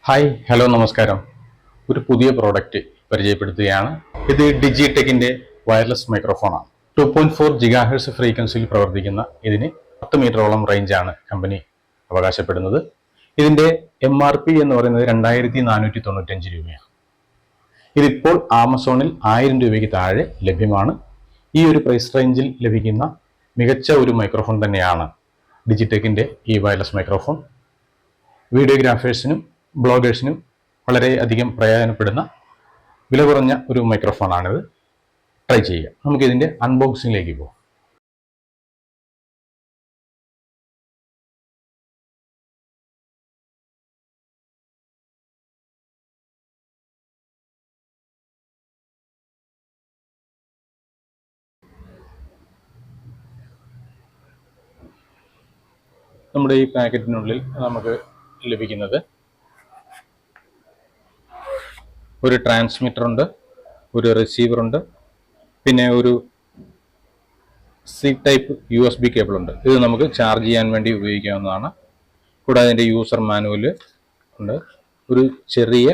Hi hello നമസ്കാരം. ഒരു പുതിയ പ്രോഡക്റ്റ് പരിചയപ്പെടുത്തുകയാണ്. ഇത് ഡിജിടെക്കിൻ്റെ വയർലെസ് മൈക്രോഫോണാണ്. 2.4 GHz ഫ്രീക്വൻസിയിൽ പ്രവർത്തിക്കുന്ന ഇതിന് 10 മീറ്ററോളം റേഞ്ചാണ് കമ്പനി അവകാശപ്പെടുന്നത്. ഇതിൻ്റെ MRP എന്ന് പറയുന്നത് 2495 രൂപയാണ്. ഇതിപ്പോൾ ആമസോണിൽ 1000 രൂപയ്ക്ക് താഴെ ലഭ്യമാണ്. ഈ ഒരു പ്രൈസ് റേഞ്ചിൽ ലഭിക്കുന്ന മികച്ച ഒരു മൈക്രോഫോൺ തന്നെയാണ് ഡിജിടെക്കിൻ്റെ ഈ വയർലെസ് മൈക്രോഫോൺ. വീഡിയോഗ്രാഫേഴ്സിനും ബ്ലോഗേഴ്സിനും വളരെയധികം പ്രയോജനപ്പെടുന്ന വില കുറഞ്ഞ ഒരു മൈക്രോഫോണാണിത്. ട്രൈ ചെയ്യുക. നമുക്കിതിൻ്റെ അൺബോക്സിങ്ങിലേക്ക് പോകാം. നമ്മുടെ ഈ പാക്കറ്റിനുള്ളിൽ നമുക്ക് ലഭിക്കുന്നത് ഒരു ട്രാൻസ്മിറ്റർ ഉണ്ട്, ഒരു റിസീവർ ഉണ്ട്, പിന്നെ ഒരു സി ടൈപ്പ് USB കേബിൾ ഉണ്ട്. ഇത് നമുക്ക് ചാർജ് ചെയ്യാൻ വേണ്ടി ഉപയോഗിക്കാവുന്നതാണ്. കൂടാതെ അതിൻ്റെ യൂസർ മാനുവൽ ഉണ്ട്. ഒരു ചെറിയ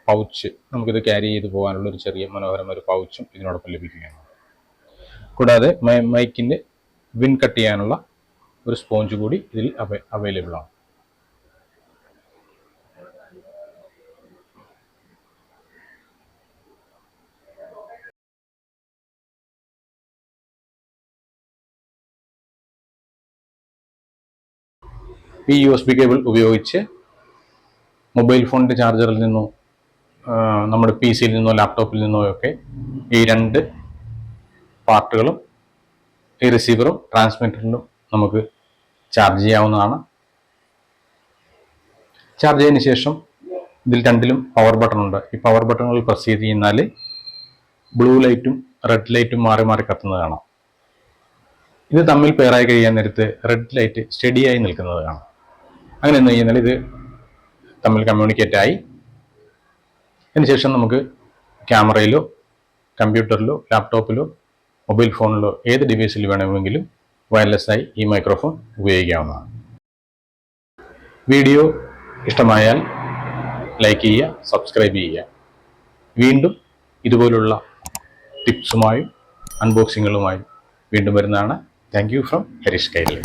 പൗച്ച്, നമുക്കിത് ക്യാരി ചെയ്ത് പോകാനുള്ള ഒരു ചെറിയ മനോഹരമായ ഒരു പൗച്ചും ഇതിനോടൊപ്പം ലഭിക്കുകയാണ്. കൂടാതെ മൈക്കിൻ്റെ വിൻ കട്ട് ചെയ്യാനുള്ള ഒരു സ്പോഞ്ച് കൂടി ഇതിൽ അവൈലബിൾ ആണ്. ഈ USB കേബിൾ ഉപയോഗിച്ച് മൊബൈൽ ഫോണിൻ്റെ ചാർജറിൽ നിന്നോ നമ്മുടെ PC യിൽ നിന്നോ ലാപ്ടോപ്പിൽ നിന്നോ ഒക്കെ ഈ രണ്ട് പാർട്ടുകളും ഈ റിസീവറും ട്രാൻസ്മിറ്ററിലും നമുക്ക് ചാർജ് ചെയ്യാവുന്നതാണ്. ചാർജ് ചെയ്തതിന് ശേഷം ഇതിൽ രണ്ടിലും പവർ ബട്ടൺ ഉണ്ട്. ഈ പവർ ബട്ടണുകൾ പ്രസ് ചെയ്ത് കഴിഞ്ഞാൽ ബ്ലൂ ലൈറ്റും റെഡ് ലൈറ്റും മാറി മാറി കത്തുന്നത് കാണാം. ഇത് തമ്മിൽ പെയറായി കഴിയാൻ നേരത്ത് റെഡ് ലൈറ്റ് സ്റ്റഡിയായി നിൽക്കുന്നത് കാണാം. അങ്ങനെ എന്ന് കഴിഞ്ഞാൽ ഇത് തമ്മിൽ കമ്മ്യൂണിക്കേറ്റ് ആയി. അതിനുശേഷം നമുക്ക് ക്യാമറയിലോ കമ്പ്യൂട്ടറിലോ ലാപ്ടോപ്പിലോ മൊബൈൽ ഫോണിലോ ഏത് ഡിവൈസിൽ വേണമെങ്കിലും വയർലെസ്സായി ഈ മൈക്രോഫോൺ ഉപയോഗിക്കാവുന്നതാണ്. വീഡിയോ ഇഷ്ടമായാൽ ലൈക്ക് ചെയ്യുക, സബ്സ്ക്രൈബ് ചെയ്യുക. വീണ്ടും ഇതുപോലുള്ള ടിപ്സുമായും അൺബോക്സിങ്ങുകളുമായും വീണ്ടും വരുന്നതാണ്. Thank you from Harish Kairali.